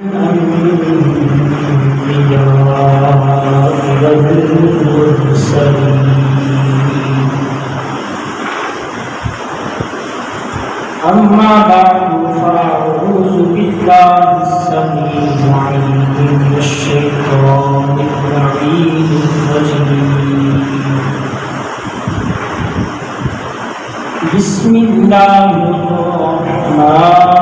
أما بعد فأعوذ بالله السميع العليم من الشيطان اللعين الرجيم بسم الله الرحمن الرحيم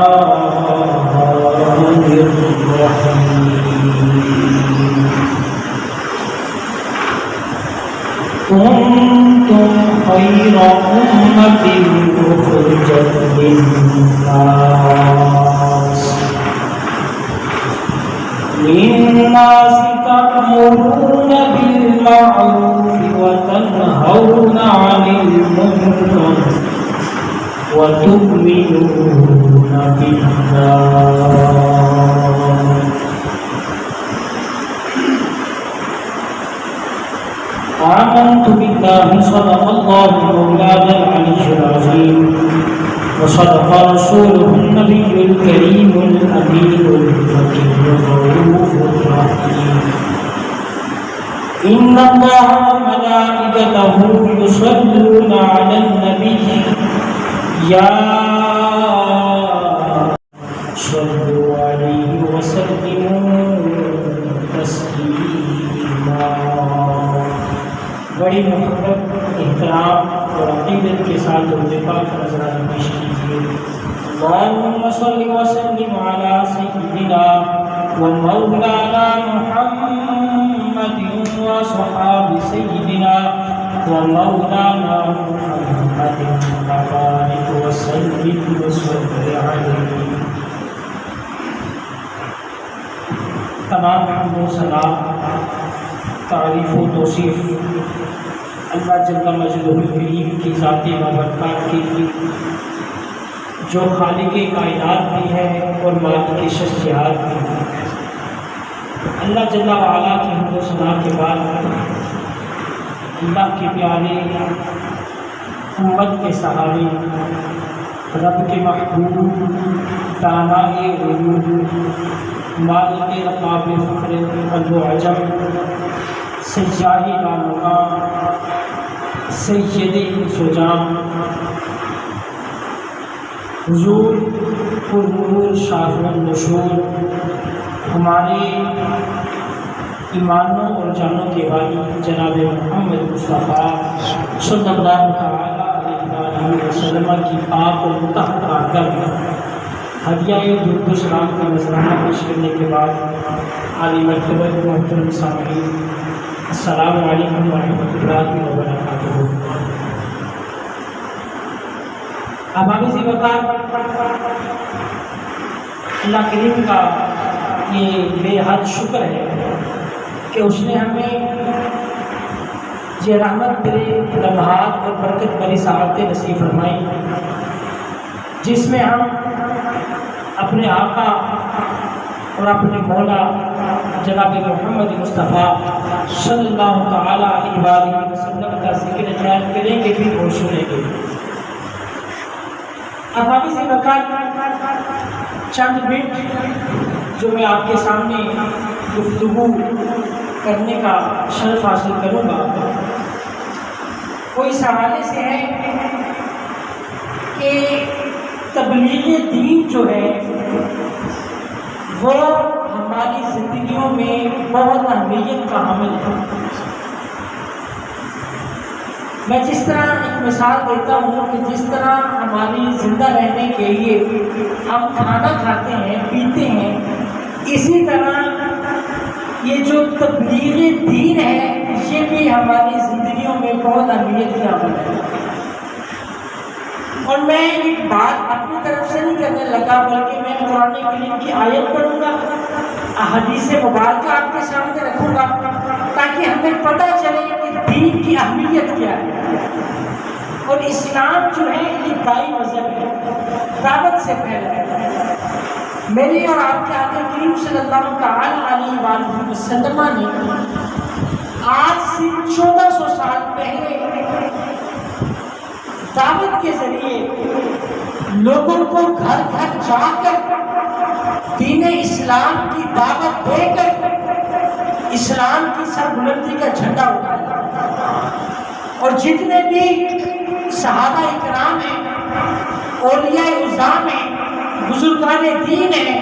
كنتم خير أمة أخرجت للناس تأمرون بالمعروف وتنهون عن المنكر وتؤمنون بالله. آمنت بالله صدق الله مولانا العلي العظيم وصدق رسوله النبي الكريم الأمين المكين الرؤوف الرحيم. إن الله وملائكته يصلون على النبي يا صلوا عليه وسلموا تسليما. بڑی محبت، احترام اور عقیدت کے ساتھ درود پاک کا نذرانہ پیش کیجیے. اللهم صل وسلم على سيدنا ومولانا محمد وصحاب سيدنا ومولانا محمد وبارك وسلم عليه. تمام حمد و ثنا، تعریف و توصیف اللہ جل مجدہ الکریم کی ذاتی بابرکات کی جو خالق کائنات بھی ہے اور مالک شخصیات بھی ہے. اللہ جل وعلا کی حمد و ثنا کے بعد اللہ کے پیارے امت کے سہارے، رب کے محبوب، دانائے غیوب، مالک رقاب فخر قلب و عجم، سیاہ لامقام، سید انس و جان، حضور پرنور شافع النشور، ہمارے ایمانوں اور جانوں کے والی جناب محمد مصطفیٰ صلی اللہ علیہ وسلم کی پاک اور مطہر بارگاہ میں ہدیہ درود و سلام کا نذرانہ پیش کرنے کے بعد عالی مرتبہ محترم سامعین، السلام علیکم ورحمۃ اللہ وبرکاتہ. ابابِ وقار اللہ کریم کا یہ بے حد شکر ہے کہ اس نے ہمیں یہ رحمت بھرے لمحات اور برکت بھری سعادتیں نصیب فرمائی، جس میں ہم اپنے آقا اور اپنے مولا جناب محمد مصطفیٰ صلی اللہ تعالیٰ علیہ وسلم کا ذکر خیر کریں گے بھی اور سنیں گے. اب ابھی سے وقت چند منٹ جو میں آپ کے سامنے گفتگو کرنے کا شرف حاصل کروں گا، وہ اس حوالے سے ہے کہ تبلیغ دین جو ہے وہ ہماری زندگیوں میں بہت اہمیت کا حامل ہے. میں جس طرح ایک مثال دیتا ہوں کہ جس طرح ہماری زندہ رہنے کے لیے ہم کھانا کھاتے ہیں، پیتے ہیں، اسی طرح یہ جو تبلیغ دین ہے یہ بھی ہماری زندگیوں میں بہت اہمیت کا حامل ہے. اور میں ایک بات اپنی طرف سے نہیں کرنے لگا، بلکہ میں قرآن کریم کی آیت پڑھوں گا، احادیث مبارکہ آپ کے سامنے رکھوں گا، تاکہ ہمیں پتہ چلے کہ دین کی اہمیت کیا ہے. اور اسلام جو ہے یہ دائی مذہب ہے، دعوت سے پہلے ہے. میری اور آپ کے آقا کریم صلی اللہ تعالیٰ علیہ وسلم نے آج سے 1400 سال پہلے دعوت کے ذریعے لوگوں کو گھر گھر جا کر دین اسلام کی دعوت دے کر اسلام کی سربلندی کا جھنڈا اٹھایا، اور جتنے بھی صحابہ اکرام ہیں، اولیاء اعظام ہیں، بزرگان دین ہیں،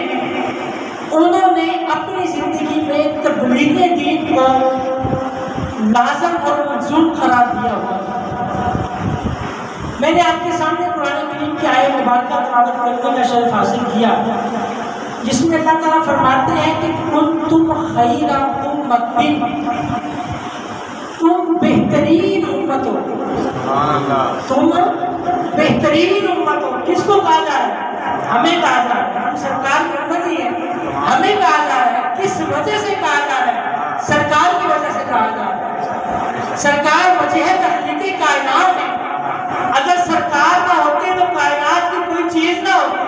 انہوں نے اپنی زندگی میں تبلیغ دین کو لازم اور ملزوم قرار دیا ہوا۔ میں نے آپ کے سامنے قرآن کریم کی آیت مبارکہ تلاوت کرنے کا شرف حاصل کیا، جس میں اللہ تعالیٰ فرماتے ہیں کہ کنتم خیر امۃ، تم بہترین امت ہو، تم بہترین امت ہو۔ کس کو کہا جا رہا ہے؟ ہمیں کہا جا رہا ہے، ہم سرکار کی امت ہی ہیں، ہمیں کہا جا رہا ہے۔ کس وجہ سے کہا جا رہا ہے؟ سرکار کی وجہ سے کہا جا رہا ہے۔ سرکار وجہ تخلیق کائنات ہے، اگر سرکار نہ ہوتے تو کائنات کی کوئی چیز نہ ہوتی۔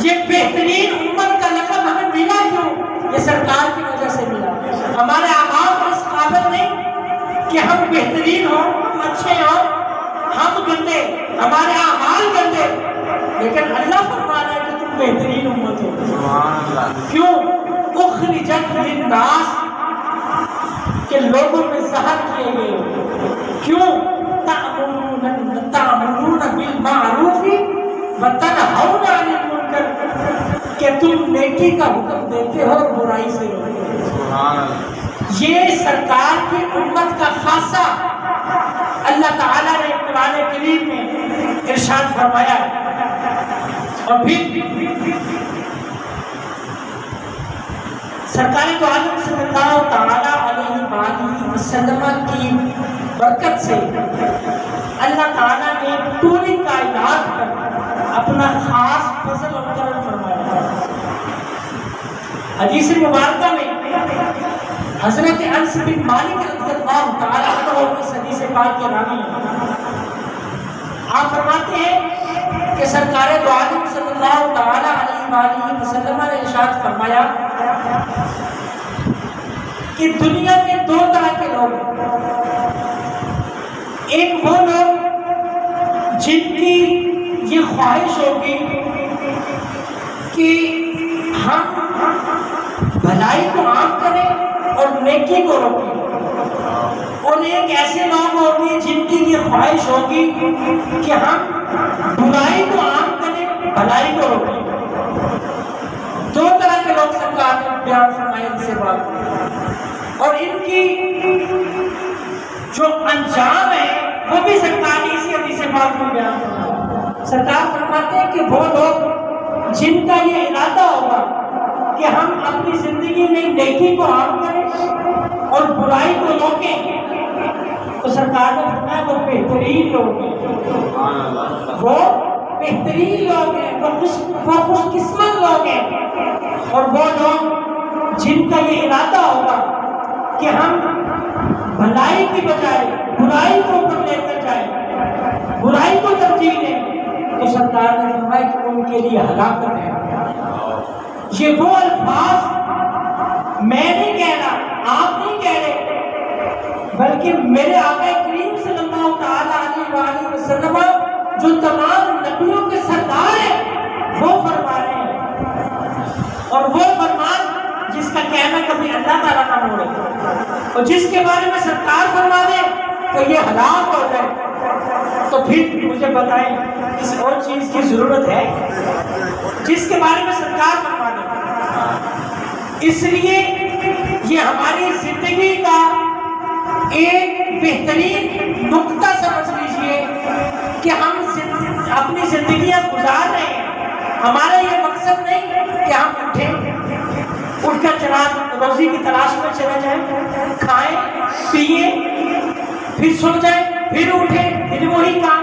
یہ بہترین امت کا لقب ہمیں ملا کیوں؟ یہ سرکار کی وجہ سے ملا۔ ہمارے اعمال اس قابل نہیں کہ ہم بہترین ہوں، ہم اچھے ہوں، ہم گندے، ہمارے اعمال گندے، لیکن اللہ فرما رہا ہے کہ تم بہترین امت ہو۔ کیوں؟ اخرجت للناس، کہ لوگوں میں ظاہر کیے گئے ہو۔ کیوں؟ تأمرون بالمعروف وتنہون عن المنکر، کہ تم نیکی کا حکم دیتے ہو اور برائی سے روکتے ہو۔ یہ سرکار کی امت کا خاصہ اللہ تعالیٰ نے قرآن کریم میں ارشاد فرمایا۔ اور پھر سرکار دو عالم صلی اللہ تعالیٰ علیہ وآلہ وسلم کی برکت سے اللہ تعالیٰ نے پوری کائنات پر اپنا خاص فضل و کرم فرمایا۔ حدیث مبارکہ میں حضرت انس بن مالک رضی اللہ تعالیٰ عنہ اس حدیث پاک کے راوی ہیں، آپ فرماتے ہیں کہ سرکار دو عالم صلی اللہ تعالیٰ علیہ وآلہ وسلم نے ارشاد فرمایا کہ دنیا میں دو طرح کے لوگ ہیں۔ ایک وہ لوگ جن کی یہ خواہش ہوگی کہ ہم بھلائی کو عام کریں اور نیکی کو روکیں، اور ایک ایسے لوگ ہوں گے جن کی یہ خواہش ہوگی کہ ہم برائی کو عام کریں، بھلائی کو روکیں۔ دو طرح کے لوگ سرکار نے بیان فرمائے ان سے بات، اور ان کی جو انجام ہے وہ بھی سرکار نے اسی حدیث پاک میں بیان فرمایا۔ سرکار فرماتے ہیں کہ وہ لوگ جن کا یہ ارادہ ہوگا کہ ہم اپنی زندگی میں نیکی کو عام کریں اور برائی کو روکیں، تو سرکار نے فرمایا وہ بہترین لوگ ہیں، وہ بہترین لوگ ہیں، وہ خوش قسمت لوگ ہیں۔ اور وہ لوگ جن کا یہ ارادہ ہوگا کہ ہم بھلائی کی بجائے برائی کو اوپر لے کر جائیں، برائی کو ترجیح دیں، تو سرکار نے فرمایا کہ ان کے لیے ہلاکت ہے۔ یہ وہ الفاظ میں نہیں کہہ رہا، آپ نہیں کہہ رہے، بلکہ میرے آقا کریم صلی اللہ تعالیٰ علیہ وآلہ وسلم جو تمام نبیوں کے سردار ہیں وہ فرما رہے ہیں، اور وہ فرمان جس کا کہنا کبھی اللہ تعالیٰ نہ موڑے، اور جس کے بارے میں سرکار فرما دے کہ یہ ہلاک ہو جائے، تو پھر مجھے بتائیں اس اور چیز کی ضرورت ہے جس کے بارے میں سرکار فرما دے۔ اس لیے یہ ہماری زندگی کا ایک بہترین نقطہ سمجھ لیجئے کہ ہم اپنی زندگیاں گزار رہے ہیں۔ ہمارا یہ مقصد نہیں کہ ہم اٹھ کر چراغ روزی کی تلاش میں چلے جائیں، کھائیں پیئیں پھر سو جائیں پھر اٹھیں پھر وہی کام۔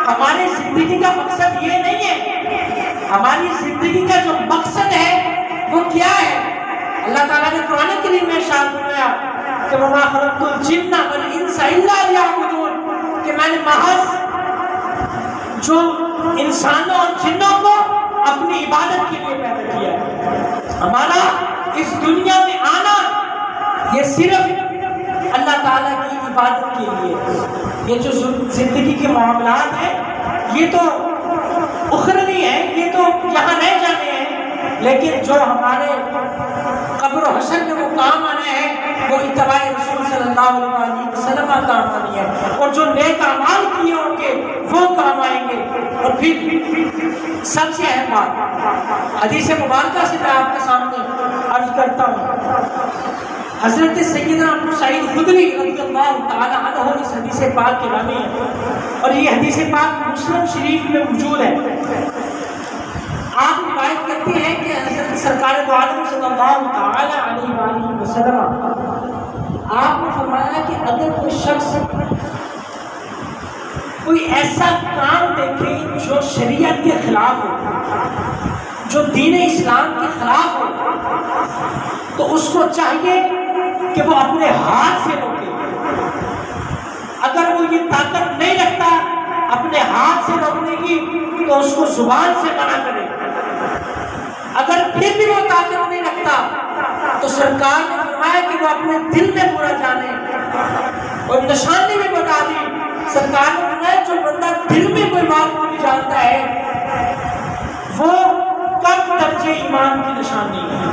ہماری زندگی کا مقصد یہ نہیں ہے، ہماری زندگی کا جو مقصد ہے وہ کیا ہے؟ اللہ تعالیٰ نے قرآن کریم میں ارشاد فرمایا کہ وَمَا خَلَقْتُ الْجِنَّ وَالْإِنسَ إِلَّا لِيَعْبُدُونِ، کہ میں نے محض جو انسانوں اور جنوں کو اپنی عبادت کے لیے پیدا کیا ہے۔ ہمارا اس دنیا میں آنا یہ صرف اللہ تعالیٰ کی عبادت کے لیے۔ یہ جو زندگی کے معاملات ہیں یہ تو اخروی ہیں، یہ تو یہاں رہ جانے ہیں، لیکن جو ہمارے قبر و حشر میں وہ کام آنے ہیں وہ اتباع رسول صلی اللہ علیہ وسلم کا کام آنی ہے، اور جو نیک اعمال کیے ہوں گے وہ کام آئیں گے۔ اور پھر سب سے اہم بات حدیث مبارکہ سے میں آپ کے سامنے عرض کرتا ہوں، حضرت سیدنا ابو سعید خدری رضی اللہ تعالی عنہ اس حدیث پاک کے راوی ہیں، اور یہ حدیث پاک مسلم شریف میں موجود ہے۔ آپ روایت کرتے ہیں کہ حضرت سرکار دو عالم صلی اللہ تعالی علیہ وآلہ وسلم آپ نے فرمایا کہ اگر کوئی شخص کوئی ایسا کام دیکھے جو شریعت کے خلاف ہو، جو دین اسلام کے خلاف ہو، تو اس کو چاہیے کہ وہ اپنے ہاتھ سے روکے۔ اگر وہ یہ طاقت نہیں رکھتا اپنے ہاتھ سے روکنے کی تو اس کو زبان سے منع کرے۔ اگر پھر بھی وہ طاقت نہیں رکھتا تو سرکار نے فرمایا کہ وہ اپنے دل میں برا جانے، اور نشانی بھی بتا دی۔ سرکار نے فرمایا جو بندہ دل میں کوئی بات بری جانتا ہے وہ کم درجے ایمان کی نشانی ہے،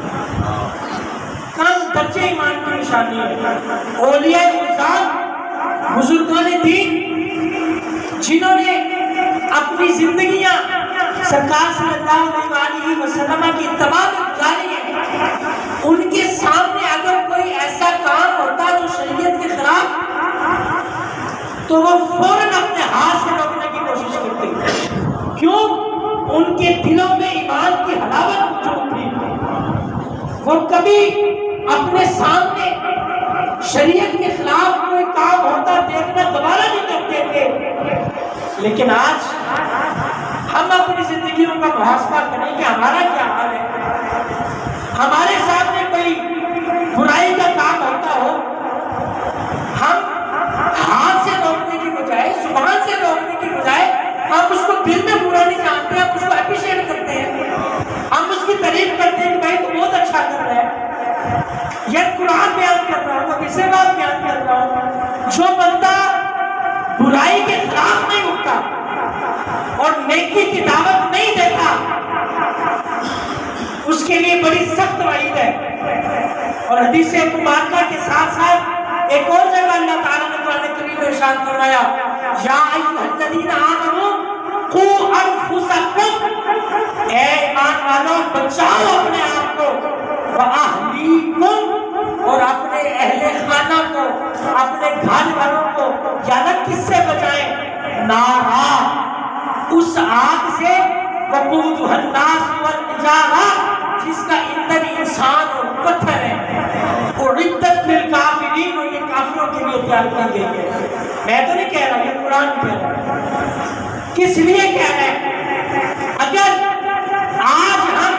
کم درجے ایمان کی نشانی ہے۔ اولیاء اعظام بزرگان دین جنہوں نے اپنی زندگیاں سرکار صلی اللہ علیہ وسلم کی اتباع میں گزاری ہیں، ان کے سامنے اگر کوئی ایسا کام ہوتا جو شریعت کے خلاف تو وہ فوراً اپنے ہاتھ سے روکنے کی کوشش کرتے۔ کیوں؟ ان کے دلوں میں ایمان کی حلاوت موجود تھی، وہ کبھی اپنے سامنے شریعت کے خلاف کوئی کام ہوتا دیکھنا دوبارہ نہیں کرتے تھے۔ لیکن آج ہم اپنی زندگیوں کا محاسبہ کریں کہ ہمارا کیا حال ہے۔ ہمارے سامنے کوئی برائی کا کام ہوتا ہو، ہم ہاتھ سے روکنے کی بجائے، زبان سے روکنے کی بجائے ہم اس کو دل میں برا نہیں جانتے، ہم اس کو اپریشیٹ کرتے ہیں، ہم اس کی تعریف کرتے ہیں کہ بھائی تو بہت اچھا کر رہا ہے، یہ قرآن بیان کر رہا ہوں، کسی بات بیان کر رہا ہوں۔ جو بندہ برائی کے خلاف نہیں اٹھتا اور نیکی کی دعوت نہیں دیتا اس کے لیے بڑی سخت وعید ہے۔ اور حدیث مبارکہ کے ساتھ ساتھ ایک اور جگہ اللہ تعالیٰ نے قرآن کریم میں ارشاد فرمایا، یا ایھا الذین آمنوا قوا انفسکم، اے ایمان والوں بچاؤ اپنے آپ کو، وَأَهْلِيكُمْ، اور اپنے اہل خانہ کو، اپنے گھر والوں کو، یعنی کس سے بچائیں؟ نارا، اس آگ سے، وقودھا الناس والحجارہ، جس کا ایندھن انسان اور پتھر ہے، اعدت للکافرین، اور یہ کافروں کے لیے تیار کی گئی ہے۔ میں تو نہیں کہہ رہا، یہ قرآن کہہ رہا ہے۔ کس لیے کہہ رہے ہیں؟ اگر آج ہم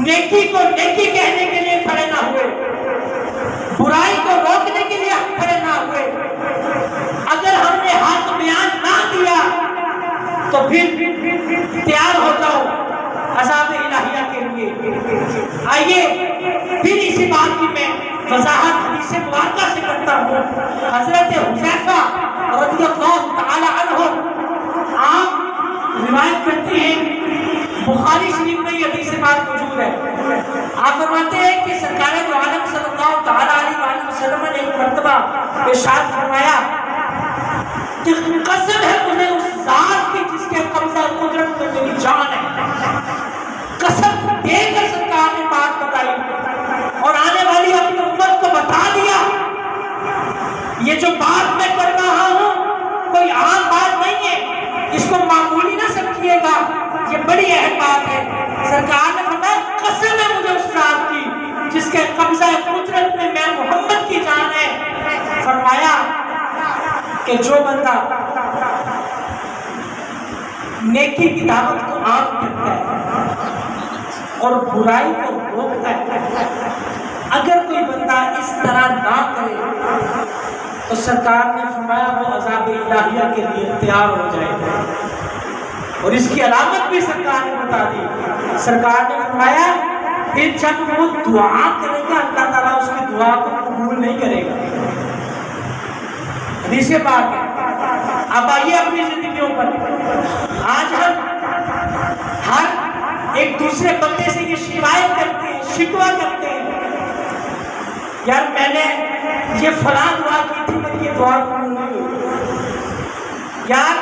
نیکی کو نیکی کہنے کے لیے کھڑے نہ ہوئے، برائی کو روکنے کے لیے ہم کھڑے نہ ہوئے، اگر ہم نے حق بیان نہ کیا تو پھر تیار ہو جاؤ عذاب الہیہ کے لیے۔ آئیے پھر اسی بات کی میں وضاحت حدیث مبارکہ سے کرتا ہوں۔ حضرت حذیفہ رضی اللہ تعالی عنہ آپ روایت کرتے ہیں، بخاری شریف میں یہ حدیث بات موجود ہے۔ آپ فرماتے ہیں کہ سرکار دو عالم صلی اللہ تعالی علیہ وسلم نے ایک مرتبہ ارشاد فرمایا کہ قسم ہے مجھے اس ذات کی جس کے قبضہ قدرت میں میری جان ہے۔ قسم دے کر سرکار نے بات بتائی اور آنے والی اپنی امت کو بتا دیا، یہ جو بات میں کر رہا ہوں کوئی عام بات نہیں ہے، اس کو معمولی نہ سمجھیے گا، یہ بڑی اہم بات ہے۔ سرکار نے فرمایا قسم ہے مجھے اس ذات کی جس کے قبضہ قدرت میں میں محمد کی جان ہے۔ فرمایا کہ جو بندہ نیکی کی دعوت کو عام کرتا ہے اور برائی کو روکتا ہے، اگر کوئی بندہ اس طرح نہ کرے تو سرکار نے فرمایا وہ عذاب الہیہ کے لیے تیار ہو جائے گا۔ اور اس کی علامت بھی سرکار نے بتا دی۔ سرکار نے فرمایا پھر جب وہ دعا کرے گا اللہ تعالیٰ اس کی دعا کو قبول نہیں کرے گا۔ حدیث پاک ہے۔ اب آئیے اپنی زندگیوں پر، آج ہم ہر ایک دوسرے بندے سے یہ شکایت کرتے ہیں، شکوہ کرتے ہیں، یار میں نے یہ فلاں دعا کی تھی میری یہ دعا قبول نہیں ہوئی، یار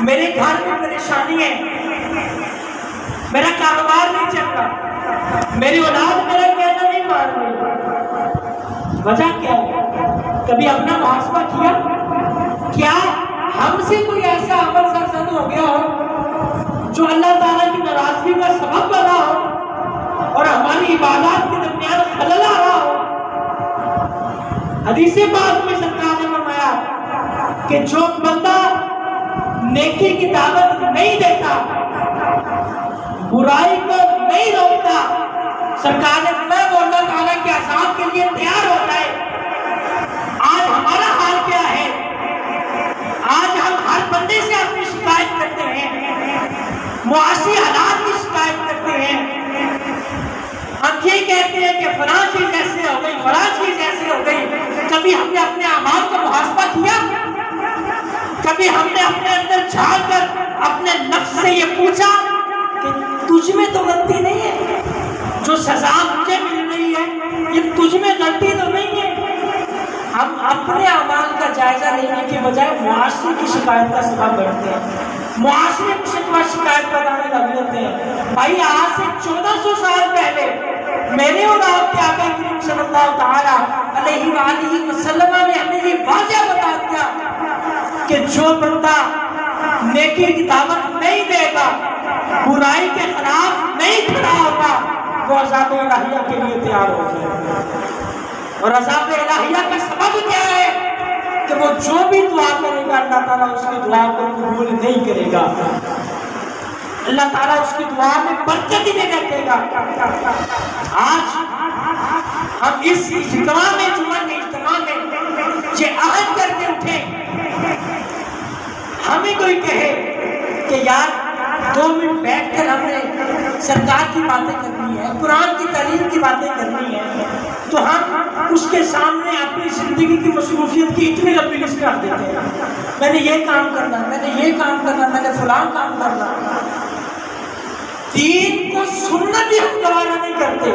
میرے گھر میں پریشانی ہے، میرا کاروبار نہیں چل رہا، میری اولاد میرا کہنا نہیں مان رہی، وجہ کیا ہے؟ کبھی اپنا محاسبہ کیا؟ کیا ہم سے کوئی ایسا عمل سرزد ہو گیا ہو جو اللہ تعالیٰ کی ناراضگی کا سبب بنا ہو اور ہماری عبادات کے درمیان خلل آ رہا ہو؟ حدیث پاک میں سرکار نے فرمایا کہ جو بندہ نیکی کی دعوت نہیں دیتا، برائی کو نہیں روکتا، سرکار نے فرمایا وہ اللہ تعالیٰ کے عذاب کے لیے تیار ہوتا ہے۔ آج ہمارا حال کیا ہے؟ آج ہم ہر بندے سے اپنی شکایت کرتے ہیں، معاشی حالات کی شکایت کرتے ہیں، ہم یہ کہتے ہیں کہ فلاں چیز ایسے ہو گئی، فلاں چیز ایسے ہو گئی۔ کبھی ہم نے اپنے اعمال کا محاسبہ کیا؟ کبھی ہم نے اپنے اندر جھانک کر اپنے نفس سے یہ پوچھا کہ تجھ میں تو غلطی نہیں ہے، جو سزا مجھے مل رہی ہے یہ تجھ میں غلطی تو نہیں ہے؟ ہم اپنے اعمال کا جائزہ لینے کے بجائے معاشرے کی شکایت کا سبب بنتے ہیں، معاشرے کی شکایت بنانے لگ جاتے ہیں۔ بھائی آج سے 1400 سال پہلے میرے اور آپ کے آقا کریم صلی اللہ تعالیٰ علیہ وآلہ وسلم نے ہمیں یہ واضح بتا دیا کہ جو بندہ نیکی کی دعوت نہیں دے گا، برائی کے خلاف نہیں کھڑا ہوگا، وہ عذاب الہیہ کے لیے تیار ہو جائے گا۔ اور عذاب الہیہ کا سبب کیا ہے؟ کہ وہ جو بھی دعا کرے گا اللہ تعالیٰ اس کی دعا کو قبول نہیں کرے گا، اللہ تعالیٰ اس کی دعا میں برکت ہی نہیں رکھے گا۔ آج ہم اس اجتماع میں، جمعہ کے اجتماع میں یہ عہد کر کے اٹھیں، ہمیں کوئی کہے کہ یار 2 منٹ بیٹھ کر ہم نے سرکار کی باتیں کرنی ہے، قرآن کی تعلیم کی باتیں کرنی ہے، تو ہم اس کے سامنے اپنی زندگی کی مصروفیت کی اتنی لمبی لسٹ رکھ دیتے ہیں، میں نے یہ کام کرنا، میں نے یہ کام کرنا، میں نے فلاں کام کرنا۔ دین کو سننا بھی ہم گوارا نہیں کرتے،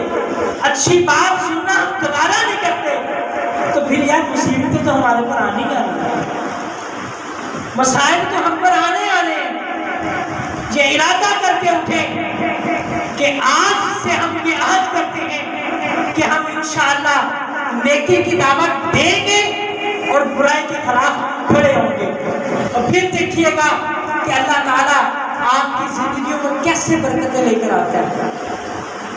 اچھی بات سننا ہم گوارا نہیں کرتے، تو پھر یار مصیبتیں تو ہمارے پر آنی ہیں، مسائل تو ہم پر آنے ہیں۔ یہ ارادہ کر کے اٹھیں کہ آج سے ہم یہ عہد کرتے ہیں کہ ہم انشاءاللہ نیکی کی دعوت دیں گے اور برائی کے خلاف کھڑے ہوں گے، اور پھر دیکھیے گا کہ اللہ تعالیٰ آپ کی زندگیوں کو کیسے برکتیں لے کر آتا ہے۔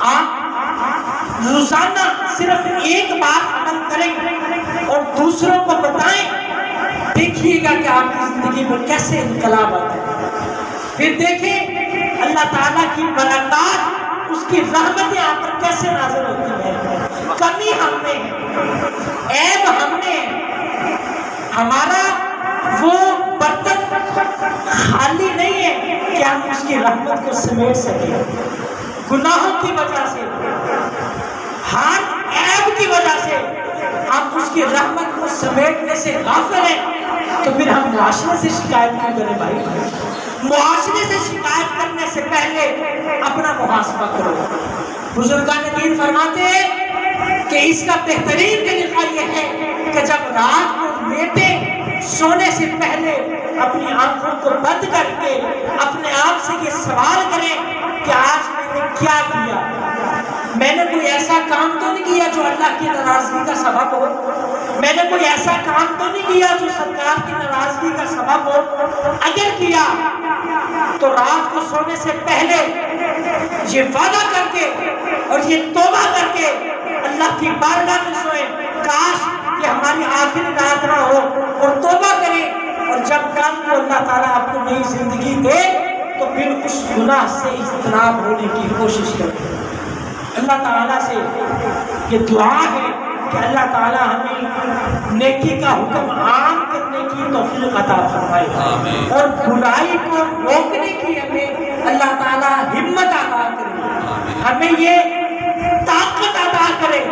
آپ روزانہ صرف ایک بات عمل کریں اور دوسروں کو بتائیں، دیکھیے گا کہ آپ کی زندگی میں کیسے انقلاب آتا ہے۔ پھر دیکھیں اللہ تعالیٰ کی برکات، اس کی رحمتیں آپ پر کیسے نازل ہوتی ہیں۔ کمی ہم میں ہے، عیب ہم میں ہے، ہمارا وہ برتن خالی نہیں ہے کہ ہم اس کی رحمت کو سمیٹ سکیں۔ گناہوں کی وجہ سے، ہر عیب کی وجہ سے ہم اس کی رحمت کو سمیٹنے سے غافل ہیں، تو پھر ہم معاشرے سے شکایت نہ کریں۔ بھائی معاشرے سے شکایت کرنے سے پہلے اپنا محاسبہ کرو۔ بزرگان دین فرماتے ہیں کہ اس کا بہترین طریقہ یہ ہے کہ جب رات کو لیٹیں، سونے سے پہلے اپنی آنکھوں کو بند کر کے اپنے آپ سے یہ سوال کریں کہ آج میں نے کیا کیا؟ میں نے کوئی ایسا کام تو نہیں کیا جو اللہ کی ناراضگی کا سبب ہو؟ میں نے کوئی ایسا کام تو نہیں کیا جو سرکار کی ناراضگی کا سبب ہو؟ اگر کیا تو رات کو سونے سے پہلے یہ وعدہ کر کے اور یہ توبہ کر کے اللہ کی بارگاہ میں سوئیں، کاش یہ ہماری آخری رات نہ ہو، اور توبہ کریں، اور جب کل کو اللہ تعالیٰ آپ کو نئی زندگی دے تو پھر اس گناہ سے اجتناب ہونے کی کوشش کریں۔ اللہ تعالیٰ سے یہ دعا ہے کہ اللہ تعالیٰ ہمیں نیکی کا حکم عام کرنے کی توفیق عطا فرمائے، اور برائی کو روکنے کی ہمیں اللہ تعالیٰ ہمت عطا کرے، ہمیں یہ طاقت عطا کرے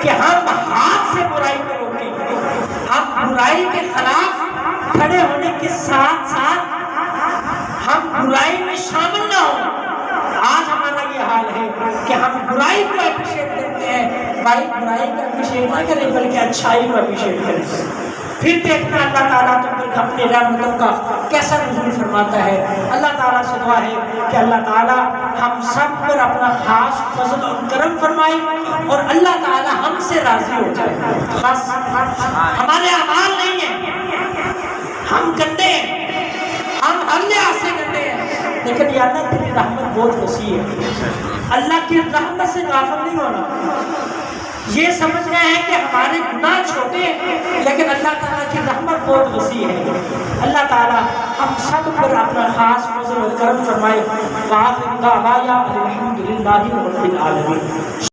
کہ ہم ہاتھ سے برائی کو روکیں، ہم برائی کے خلاف کھڑے ہونے کے ساتھ ساتھ ہم برائی میں شامل نہ ہوں، آج ہمارا یہ حال ہے کہ ہم برائی کو اپریشیٹ کرتے ہیں، برائی کو اپریشیٹ نہ کریں بلکہ اچھائی کو اپریشیٹ کریں۔ پھر دیکھنا اللہ تعالیٰ تم پر اپنی رحمتوں کا کیسا نزول فرماتا ہے۔ اللہ تعالیٰ سے دعا ہے کہ اللہ تعالیٰ ہم سب پر اپنا خاص فضل اور کرم فرمائے اور اللہ تعالیٰ ہم سے راضی ہو جائے۔ بس ہمارے اعمال نہیں ہیں، ہم گندے ہیں، ہم ہر لحاظ سے گندے ہیں، لیکن یا اللہ تیری رحمت بہت وسیع ہے۔ اللہ کی رحمت سے غافل نہیں ہونا، یہ سمجھ رہے ہیں کہ ہمارے گناہ چھوٹے ہیں لیکن اللہ تعالیٰ کی رحمت بہت وسیع ہے۔ اللہ تعالیٰ ہم سب پر اپنا خاص فضل و کرم فرمائے۔ وآخر دعوانا الحمد للہ رب العالمین۔